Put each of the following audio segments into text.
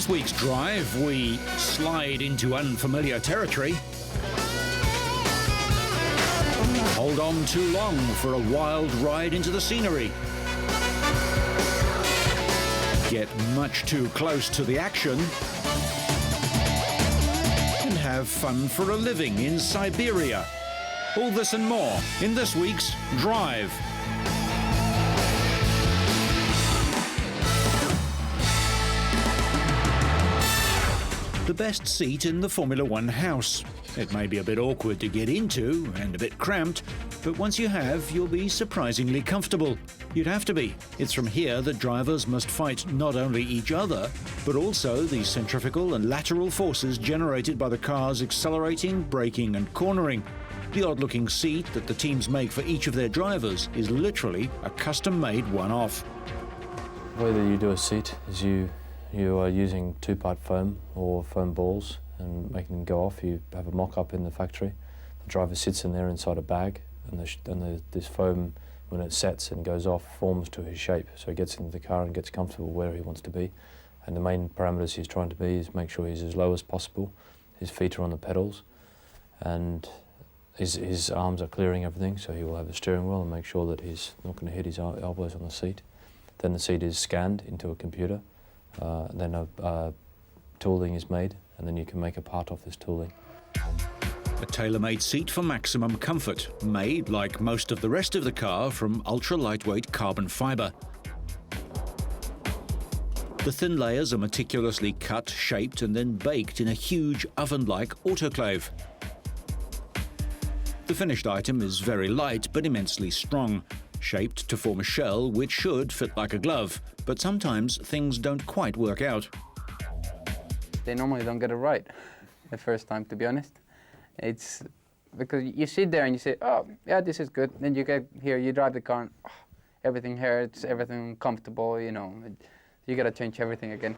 this week's drive, we slide into unfamiliar territory, hold on too long for a wild ride into the scenery, get much too close to the action, and have fun for a living in Siberia. All this and more in this week's Drive. The best seat in the Formula One house. It may be a bit awkward to get into and a bit cramped, but once you have, you'll be surprisingly comfortable. You'd have to be. It's from here that drivers must fight not only each other, but also the centrifugal and lateral forces generated by the cars accelerating, braking and cornering. The odd-looking seat that the teams make for each of their drivers is literally a custom-made one-off. The way that you do a seat is you are using two-part foam or foam balls and making them go off. You have a mock-up in the factory. The driver sits in there inside a bag, and this foam, when it sets and goes off, forms to his shape. So he gets into the car and gets comfortable where he wants to be. And the main parameters he's trying to be is make sure he's as low as possible. His feet are on the pedals, and his arms are clearing everything, so he will have a steering wheel and make sure that he's not going to hit his elbows on the seat. Then the seat is scanned into a computer. Then a tooling is made, and then you can make a part of this tooling. A tailor-made seat for maximum comfort, made, like most of the rest of the car, from ultra-lightweight carbon fibre. The thin layers are meticulously cut, shaped, and then baked in a huge oven-like autoclave. The finished item is very light but immensely strong, shaped to form a shell which should fit like a glove, but sometimes things don't quite work out. They normally don't get it right the first time, to be honest. It's because you sit there and you say, oh, yeah, this is good. Then you get here, you drive the car, and, oh, everything hurts, everything comfortable, you know. You got to change everything again.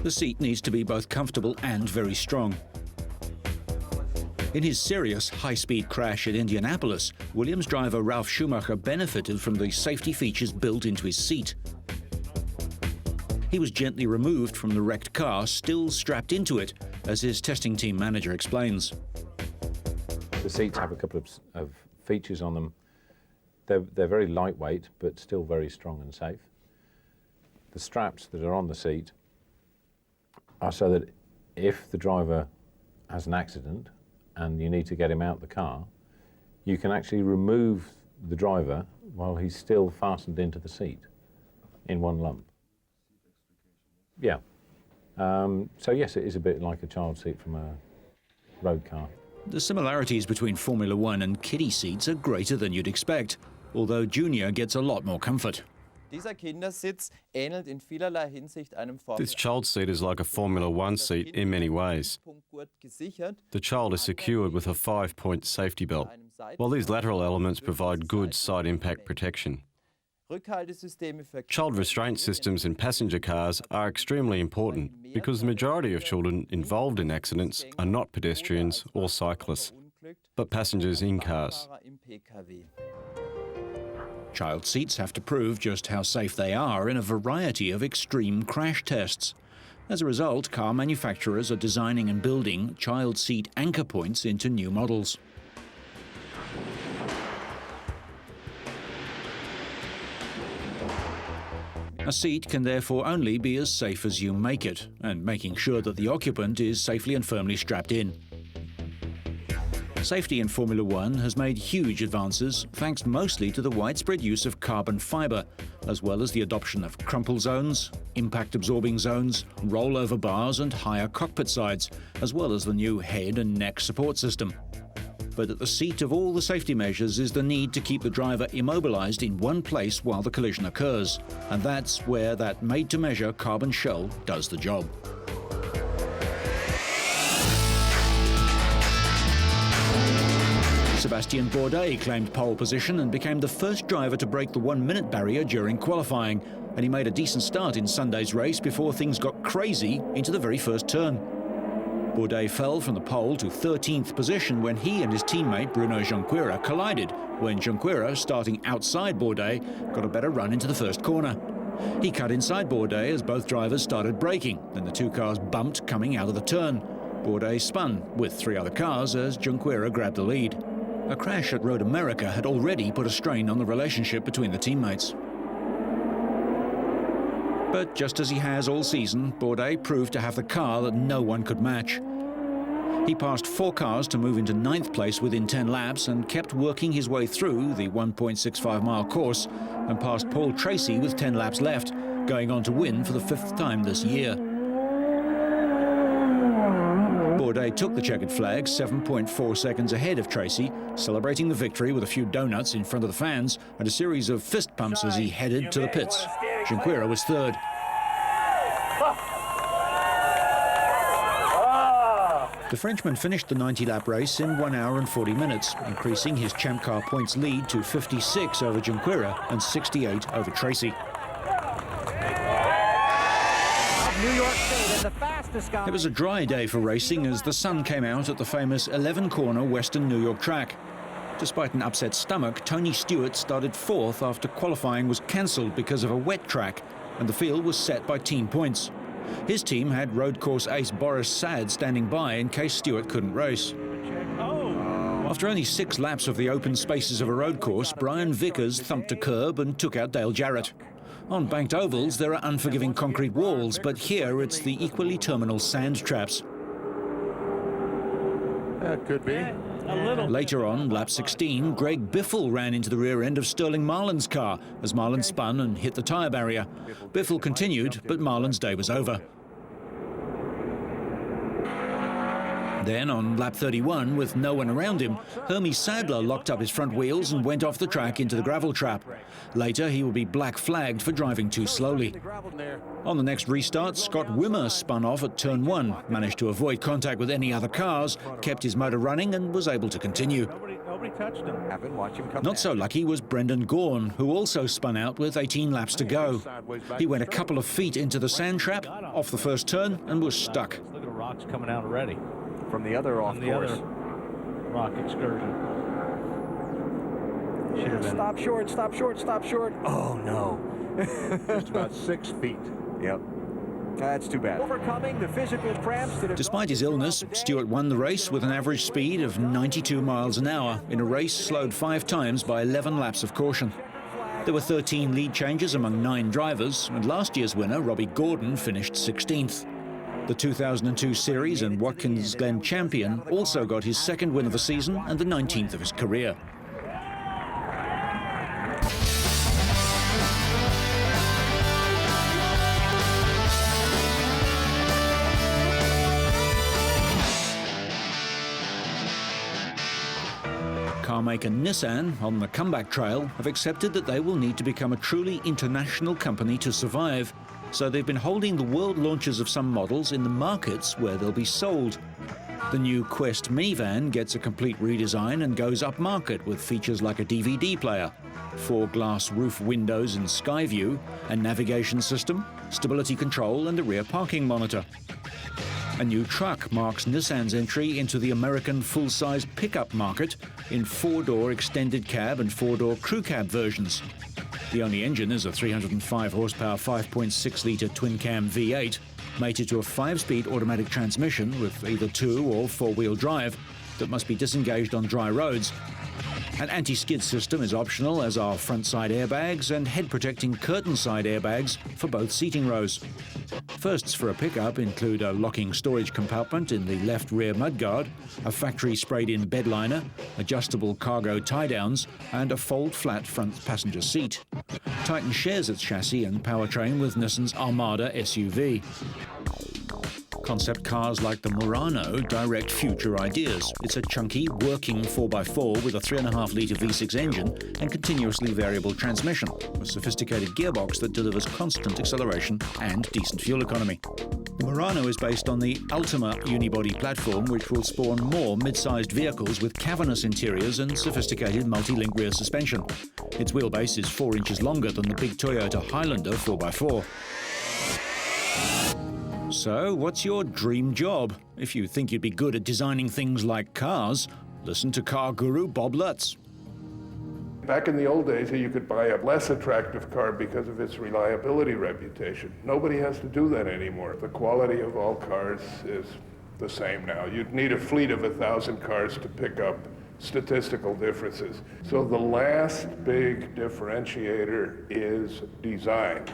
The seat needs to be both comfortable and very strong. In his Sirius high-speed crash at Indianapolis, Williams driver Ralf Schumacher benefited from the safety features built into his seat. He was gently removed from the wrecked car, still strapped into it, as his testing team manager explains. The seats have a couple of features on them. They're very lightweight, but still very strong and safe. The straps that are on the seat are so that if the driver has an accident and you need to get him out the car, you can actually remove the driver while he's still fastened into the seat in one lump. Yeah. So yes, it is a bit like a child seat from a road car. The similarities between Formula One and kiddie seats are greater than you'd expect, although Junior gets a lot more comfort. This child seat is like a Formula One seat in many ways. The child is secured with a 5-point safety belt, while these lateral elements provide good side impact protection. Child restraint systems in passenger cars are extremely important because the majority of children involved in accidents are not pedestrians or cyclists, but passengers in cars. Child seats have to prove just how safe they are in a variety of extreme crash tests. As a result, car manufacturers are designing and building child seat anchor points into new models. A seat can therefore only be as safe as you make it, and making sure that the occupant is safely and firmly strapped in. Safety in Formula One has made huge advances, thanks mostly to the widespread use of carbon fibre, as well as the adoption of crumple zones, impact-absorbing zones, rollover bars and higher cockpit sides, as well as the new head and neck support system. But at the seat of all the safety measures is the need to keep the driver immobilised in one place while the collision occurs, and that's where that made-to-measure carbon shell does the job. Sébastien Bourdais claimed pole position and became the first driver to break the 1-minute barrier during qualifying, and he made a decent start in Sunday's race before things got crazy into the very first turn. Bourdais fell from the pole to 13th position when he and his teammate Bruno Junqueira collided, when Junqueira, starting outside Bourdais, got a better run into the first corner. He cut inside Bourdais as both drivers started braking, and the two cars bumped coming out of the turn. Bourdais spun with three other cars as Junqueira grabbed the lead. A crash at Road America had already put a strain on the relationship between the teammates. But just as he has all season, Bourdais proved to have the car that no one could match. He passed 4 cars to move into 9th place within 10 laps and kept working his way through the 1.65-mile course and passed Paul Tracy with 10 laps left, going on to win for the 5th time this year. Bourdais took the checkered flag 7.4 seconds ahead of Tracy, celebrating the victory with a few donuts in front of the fans and a series of fist pumps as he headed to the pits. Junqueira was 3rd. The Frenchman finished the 90-lap race in 1 hour and 40 minutes, increasing his Champ Car points lead to 56 over Junqueira and 68 over Tracy. It was a dry day for racing as the sun came out at the famous 11-corner Western New York track. Despite an upset stomach, Tony Stewart started 4th after qualifying was cancelled because of a wet track, and the field was set by team points. His team had road course ace Boris Sad standing by in case Stewart couldn't race. After only 6 laps of the open spaces of a road course, Brian Vickers thumped a curb and took out Dale Jarrett. On banked ovals, there are unforgiving concrete walls, but here it's the equally terminal sand traps. That could be. Later on, lap 16, Greg Biffle ran into the rear end of Sterling Marlin's car as Marlin spun and hit the tyre barrier. Biffle continued, but Marlin's day was over. Then, on lap 31, with no one around him, Hermie Sadler locked up his front wheels and went off the track into the gravel trap. Later, he will be black flagged for driving too slowly. On the next restart, Scott Wimmer spun off at turn 1, managed to avoid contact with any other cars, kept his motor running and was able to continue. Nobody touched him. Not so lucky was Brendan Gaughan, who also spun out with 18 laps to go. He went a couple of feet into the sand trap, off the first turn, and was stuck. Look at the rocks coming out already. From the other off course. Other rock excursion. Should have been. Stop short, stop short, stop short. Oh, no. Just about 6 feet. Yep. That's too bad. Overcoming the physical cramps that Despite his illness, Stewart won the race with an average speed of 92 miles an hour in a race slowed 5 times by 11 laps of caution. There were 13 lead changes among 9 drivers, and last year's winner, Robbie Gordon, finished 16th. The 2002 Series and Watkins Glen champion also got his 2nd win of the season and the 19th of his career. Carmaker Nissan, on the comeback trail, have accepted that they will need to become a truly international company to survive. So they've been holding the world launches of some models in the markets where they'll be sold. The new Quest minivan gets a complete redesign and goes upmarket with features like a DVD player, 4 glass roof windows in sky view, a navigation system, stability control and a rear parking monitor. A new truck marks Nissan's entry into the American full-size pickup market in 4-door extended cab and 4-door crew cab versions. The only engine is a 305 horsepower 5.6-litre twin-cam V8, mated to a 5-speed automatic transmission with either 2- or 4-wheel drive that must be disengaged on dry roads. An anti-skid system is optional, as are front-side airbags and head-protecting curtain-side airbags for both seating rows. Firsts for a pickup include a locking storage compartment in the left rear mudguard, a factory sprayed-in bed liner, adjustable cargo tie-downs, and a fold-flat front passenger seat. Titan shares its chassis and powertrain with Nissan's Armada SUV. Concept cars like the Murano direct future ideas. It's a chunky, working 4x4 with a 3.5-litre V6 engine and continuously variable transmission, a sophisticated gearbox that delivers constant acceleration and decent fuel economy. The Murano is based on the Ultima unibody platform, which will spawn more mid-sized vehicles with cavernous interiors and sophisticated multi-link rear suspension. Its wheelbase is 4 inches longer than the big Toyota Highlander 4x4. So, what's your dream job? If you think you'd be good at designing things like cars, listen to car guru Bob Lutz. Back in the old days, you could buy a less attractive car because of its reliability reputation. Nobody has to do that anymore. The quality of all cars is the same now. You'd need a fleet of 1,000 cars to pick up statistical differences. So the last big differentiator is design.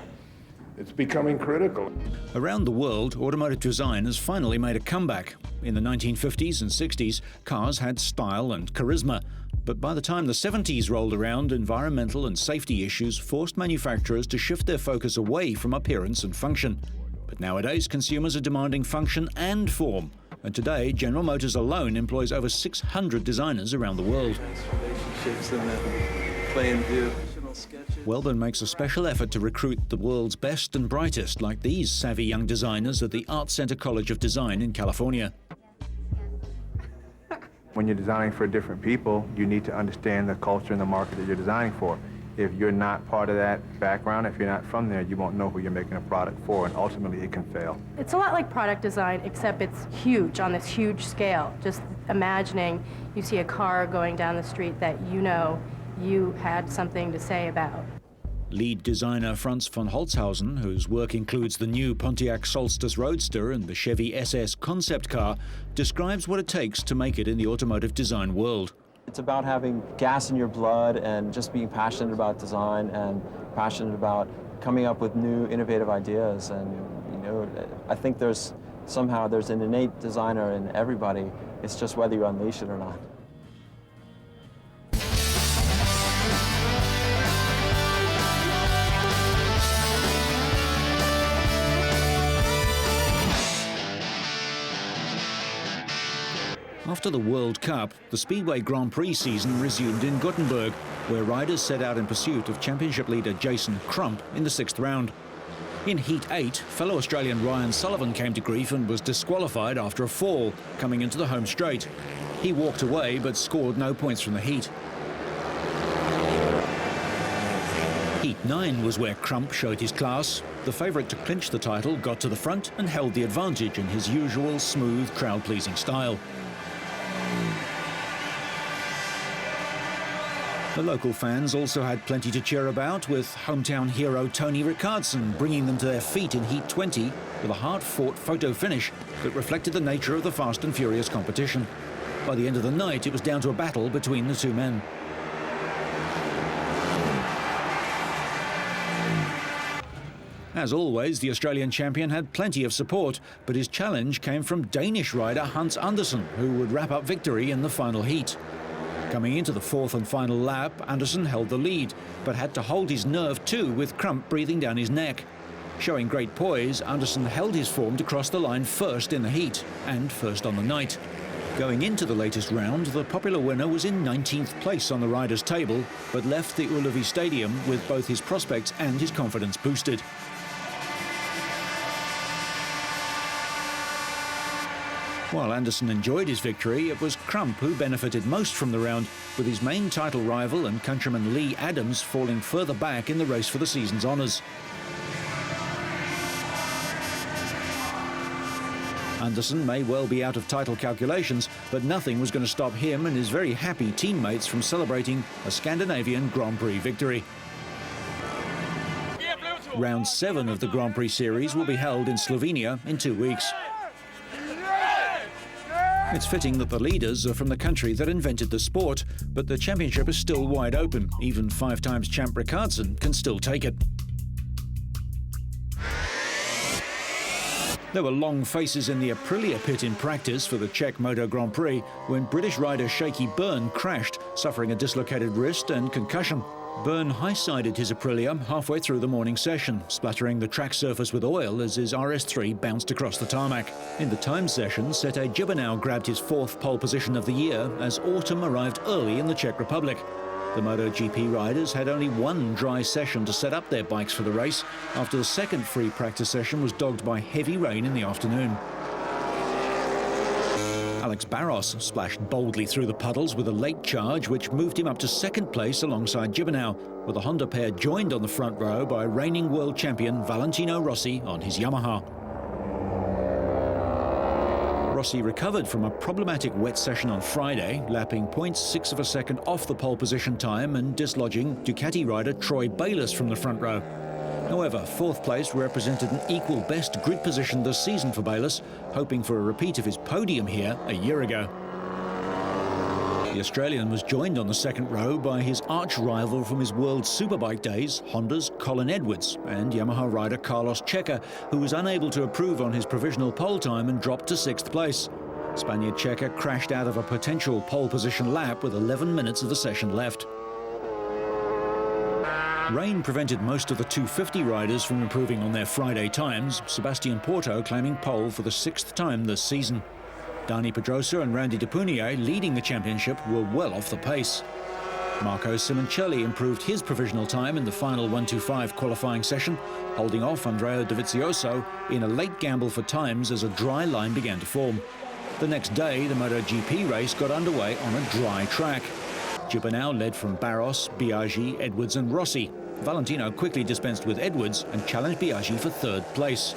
It's becoming critical. Around the world, automotive design has finally made a comeback. In the 1950s and 60s, cars had style and charisma. But by the time the 70s rolled around, environmental and safety issues forced manufacturers to shift their focus away from appearance and function. But nowadays, consumers are demanding function and form. And today, General Motors alone employs over 600 designers around the world. Wellborn makes a special effort to recruit the world's best and brightest, like these savvy young designers at the Art Center College of Design in California. When you're designing for different people, you need to understand the culture and the market that you're designing for. If you're not part of that background, if you're not from there, you won't know who you're making a product for, and ultimately it can fail. It's a lot like product design, except it's huge, on this huge scale. Just imagining you see a car going down the street that you know you had something to say about. Lead designer Franz von Holzhausen, whose work includes the new Pontiac Solstice Roadster and the Chevy SS concept car, describes what it takes to make it in the automotive design world. It's about having gas in your blood and just being passionate about design and passionate about coming up with new, innovative ideas. And, you know, I think there's an innate designer in everybody. It's just whether you unleash it or not. After the World Cup, the Speedway Grand Prix season resumed in Gothenburg, where riders set out in pursuit of championship leader Jason Crump in the 6th round. In Heat 8, fellow Australian Ryan Sullivan came to grief and was disqualified after a fall, coming into the home straight. He walked away but scored no points from the heat. Heat 9 was where Crump showed his class. The favourite to clinch the title got to the front and held the advantage in his usual smooth, crowd-pleasing style. The local fans also had plenty to cheer about, with hometown hero Tony Rickardsson bringing them to their feet in Heat 20 with a hard-fought photo finish that reflected the nature of the Fast and Furious competition. By the end of the night, it was down to a battle between the two men. As always, the Australian champion had plenty of support, but his challenge came from Danish rider Hans Andersen, who would wrap up victory in the final heat. Coming into the 4th and final lap, Andersen held the lead, but had to hold his nerve too, with Crump breathing down his neck. Showing great poise, Andersen held his form to cross the line first in the heat, and first on the night. Going into the latest round, the popular winner was in 19th place on the riders' table, but left the Ullevi Stadium with both his prospects and his confidence boosted. While Andersen enjoyed his victory, it was Crump who benefited most from the round, with his main title rival and countryman Lee Adams falling further back in the race for the season's honours. Andersen may well be out of title calculations, but nothing was going to stop him and his very happy teammates from celebrating a Scandinavian Grand Prix victory. Round 7 of the Grand Prix series will be held in Slovenia in 2 weeks. It's fitting that the leaders are from the country that invented the sport, but the championship is still wide open. Even 5-times champ Rickardsson can still take it. There were long faces in the Aprilia pit in practice for the Czech Moto Grand Prix when British rider Shaky Byrne crashed, suffering a dislocated wrist and concussion. Byrne high-sided his Aprilia halfway through the morning session, splattering the track surface with oil as his RS3 bounced across the tarmac. In the time session, Sete Gibernau grabbed his 4th pole position of the year as autumn arrived early in the Czech Republic. The MotoGP riders had only one dry session to set up their bikes for the race, after the second free practice session was dogged by heavy rain in the afternoon. Alex Barros splashed boldly through the puddles with a late charge, which moved him up to 2nd place alongside Gibernau, with the Honda pair joined on the front row by reigning world champion Valentino Rossi on his Yamaha. Rossi recovered from a problematic wet session on Friday, lapping 0.6 of a second off the pole position time and dislodging Ducati rider Troy Bayliss from the front row. However, fourth place represented an equal best grid position this season for Bayliss, hoping for a repeat of his podium here a year ago. The Australian was joined on the second row by his arch-rival from his World Superbike days, Honda's Colin Edwards, and Yamaha rider Carlos Checa, who was unable to improve on his provisional pole time and dropped to sixth place. Spaniard Checa crashed out of a potential pole position lap with 11 minutes of the session left. Rain prevented most of the 250 riders from improving on their Friday times, Sebastian Porto claiming pole for the sixth time this season. Dani Pedrosa and Randy DePunier, leading the championship, were well off the pace. Marco Simoncelli improved his provisional time in the final 125 qualifying session, holding off Andrea Dovizioso in a late gamble for times as a dry line began to form. The next day, the MotoGP race got underway on a dry track. Gibernau led from Barros, Biaggi, Edwards and Rossi. Valentino quickly dispensed with Edwards and challenged Biaggi for third place.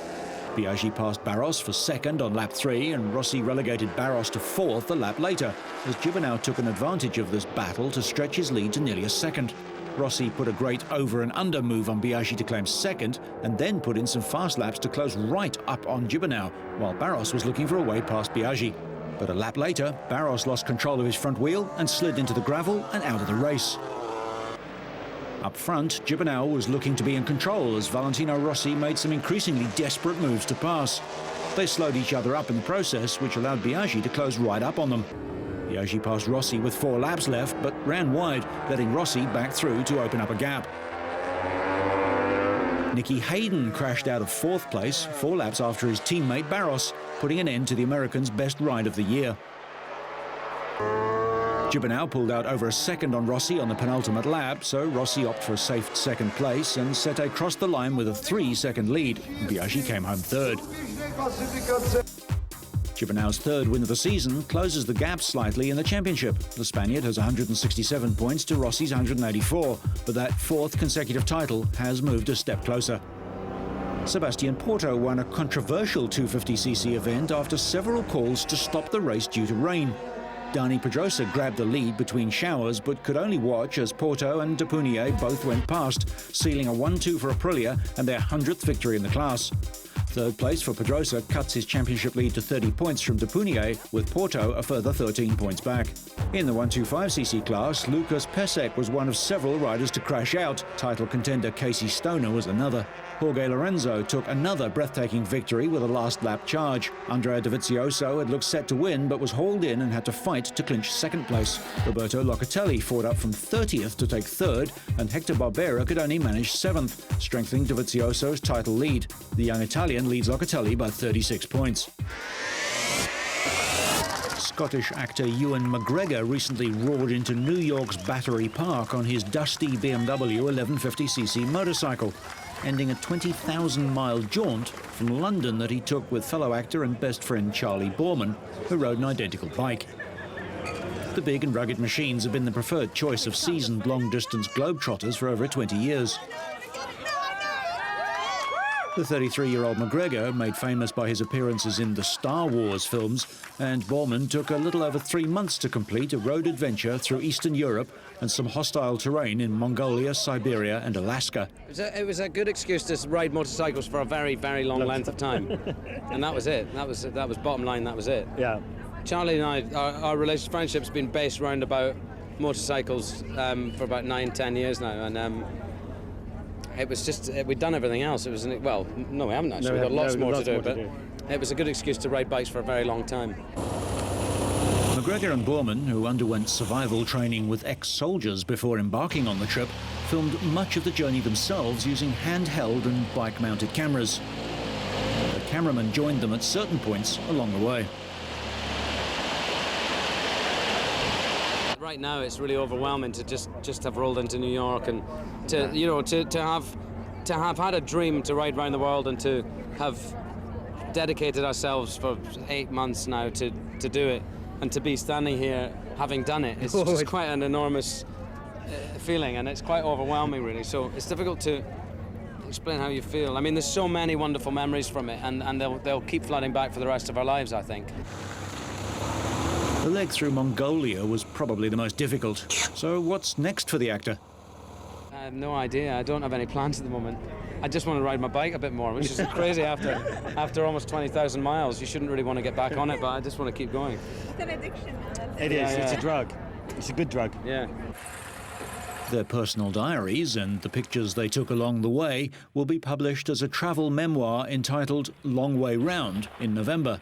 Biaggi passed Barros for second on lap 3 and Rossi relegated Barros to fourth a lap later, as Gibernau took an advantage of this battle to stretch his lead to nearly a second. Rossi put a great over and under move on Biaggi to claim second and then put in some fast laps to close right up on Gibernau, while Barros was looking for a way past Biaggi. But a lap later, Barros lost control of his front wheel and slid into the gravel and out of the race. Up front, Gibernau was looking to be in control as Valentino Rossi made some increasingly desperate moves to pass. They slowed each other up in the process, which allowed Biaggi to close right up on them. Biaggi passed Rossi with 4 laps left, but ran wide, letting Rossi back through to open up a gap. Nicky Hayden crashed out of 4th place 4 laps after his teammate Barros, putting an end to the American's best ride of the year. Gibernau pulled out over a second on Rossi on the penultimate lap, so Rossi opted for a safe second place and Sette crossed the line with a 3-second lead. Biaggi came home third. Gibernau's third win of the season closes the gap slightly in the championship. The Spaniard has 167 points to Rossi's 184, but that 4th consecutive title has moved a step closer. Sebastian Porto won a controversial 250cc event after several calls to stop the race due to rain. Dani Pedrosa grabbed the lead between showers, but could only watch as Porto and DePunier both went past, sealing a 1-2 for Aprilia and their 100th victory in the class. Third place for Pedrosa cuts his championship lead to 30 points from DePunier, with Porto a further 13 points back. In the 125cc class, Lucas Pesek was one of several riders to crash out. Title contender Casey Stoner was another. Jorge Lorenzo took another breathtaking victory with a last lap charge. Andrea Dovizioso had looked set to win but was hauled in and had to fight to clinch second place. Roberto Locatelli fought up from 30th to take third, and Hector Barbera could only manage 7th, strengthening Dovizioso's title lead. The young Italian leads Locatelli by 36 points. Scottish actor Ewan McGregor recently roared into New York's Battery Park on his dusty BMW 1150cc motorcycle, ending a 20,000-mile jaunt from London that he took with fellow actor and best friend Charlie Boorman, who rode an identical bike. The big and rugged machines have been the preferred choice of seasoned long-distance globetrotters for over 20 years. The 33-year-old McGregor, made famous by his appearances in the Star Wars films, and Boorman took a little over 3 months to complete a road adventure through Eastern Europe and some hostile terrain in Mongolia, Siberia and Alaska. It was a good excuse to ride motorcycles for a very, very long length of time. And that was it. That was bottom line, that was it. Yeah. Charlie and I, our friendship's been based around about motorcycles for about 9-10 years now, and it was just, we'd done everything else. It was, well, no, we haven't actually. We've got lots more to do, but it was a good excuse to ride bikes for a very long time. McGregor and Boorman, who underwent survival training with ex-soldiers before embarking on the trip, filmed much of the journey themselves using handheld and bike-mounted cameras. The cameraman joined them at certain points along the way. Right now, it's really overwhelming to just have rolled into New York and to have had a dream to ride around the world and to have dedicated ourselves for 8 months now to do it, and to be standing here having done it. It's just quite an enormous feeling, and it's quite overwhelming, really. So it's difficult to explain how you feel. I mean, there's so many wonderful memories from it, and they'll keep flooding back for the rest of our lives, I think. The leg through Mongolia was probably the most difficult. So what's next for the actor? I have no idea. I don't have any plans at the moment. I just want to ride my bike a bit more, which is crazy after almost 20,000 miles. You shouldn't really want to get back on it, but I just want to keep going. It's an addiction. It is. It's a drug. It's a good drug. Yeah. Their personal diaries and the pictures they took along the way will be published as a travel memoir entitled Long Way Round in November.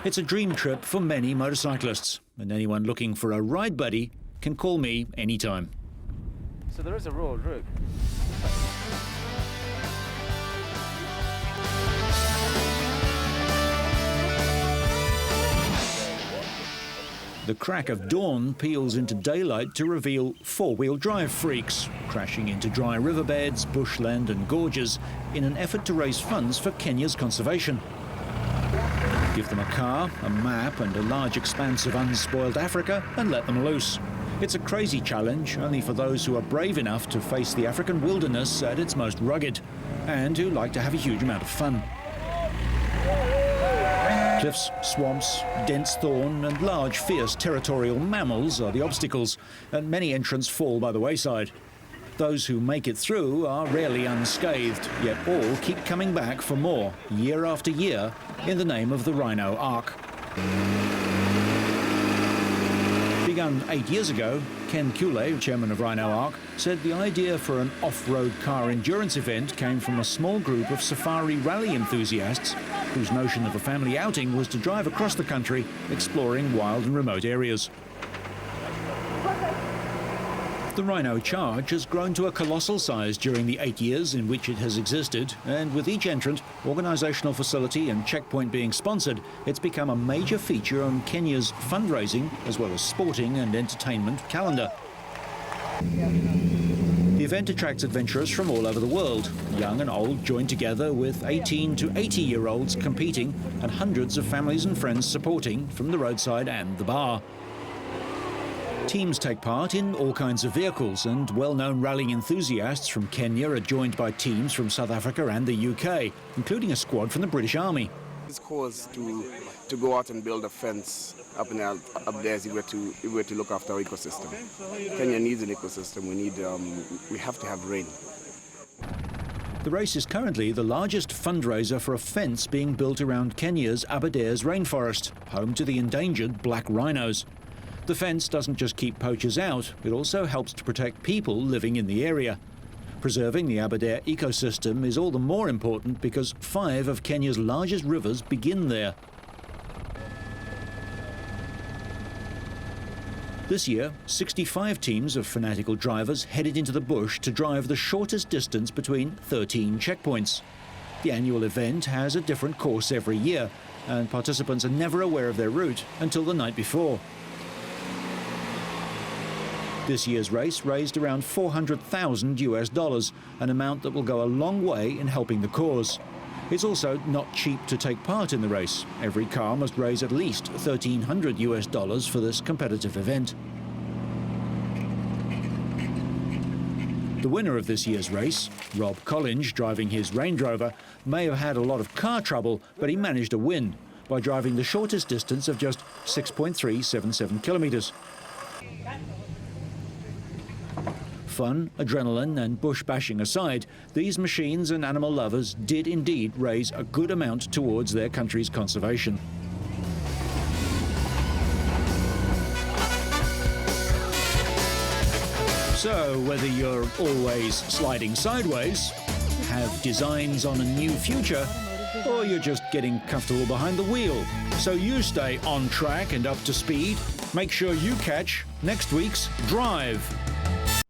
It's a dream trip for many motorcyclists, and anyone looking for a ride buddy can call me anytime. So there is a road route. The crack of dawn peels into daylight to reveal four-wheel drive freaks, crashing into dry riverbeds, bushland and gorges in an effort to raise funds for Kenya's conservation. Give them a car, a map and a large expanse of unspoiled Africa and let them loose. It's a crazy challenge, only for those who are brave enough to face the African wilderness at its most rugged, and who like to have a huge amount of fun. Cliffs, swamps, dense thorn and large fierce territorial mammals are the obstacles, and many entrants fall by the wayside. Those who make it through are rarely unscathed, yet all keep coming back for more, year after year, in the name of the Rhino Arc. Begun 8 years ago, Ken Kule, chairman of Rhino Arc, said the idea for an off-road car endurance event came from a small group of safari rally enthusiasts whose notion of a family outing was to drive across the country exploring wild and remote areas. The Rhino Charge has grown to a colossal size during the 8 years in which it has existed, and with each entrant, organisational facility and checkpoint being sponsored, it's become a major feature on Kenya's fundraising as well as sporting and entertainment calendar. The event attracts adventurers from all over the world. Young and old join together with 18 to 80-year-olds competing and hundreds of families and friends supporting from the roadside and the bar. Teams take part in all kinds of vehicles, and well-known rallying enthusiasts from Kenya are joined by teams from South Africa and the UK, including a squad from the British Army. This cause to go out and build a fence up there if we were to look after our ecosystem. Kenya needs an ecosystem. We have to have rain. The race is currently the largest fundraiser for a fence being built around Kenya's Aberdares rainforest, home to the endangered black rhinos. The fence doesn't just keep poachers out, it also helps to protect people living in the area. Preserving the Aberdare ecosystem is all the more important because 5 of Kenya's largest rivers begin there. This year, 65 teams of fanatical drivers headed into the bush to drive the shortest distance between 13 checkpoints. The annual event has a different course every year, and participants are never aware of their route until the night before. This year's race raised around $400,000, an amount that will go a long way in helping the cause. It's also not cheap to take part in the race. Every car must raise at least $1,300 for this competitive event. The winner of this year's race, Rob Collins, driving his Range Rover, may have had a lot of car trouble, but he managed to win by driving the shortest distance of just 6.377 kilometres. Fun, adrenaline and bush bashing aside, these machines and animal lovers did indeed raise a good amount towards their country's conservation. So whether you're always sliding sideways, have designs on a new future, or you're just getting comfortable behind the wheel, so you stay on track and up to speed, make sure you catch next week's Drive.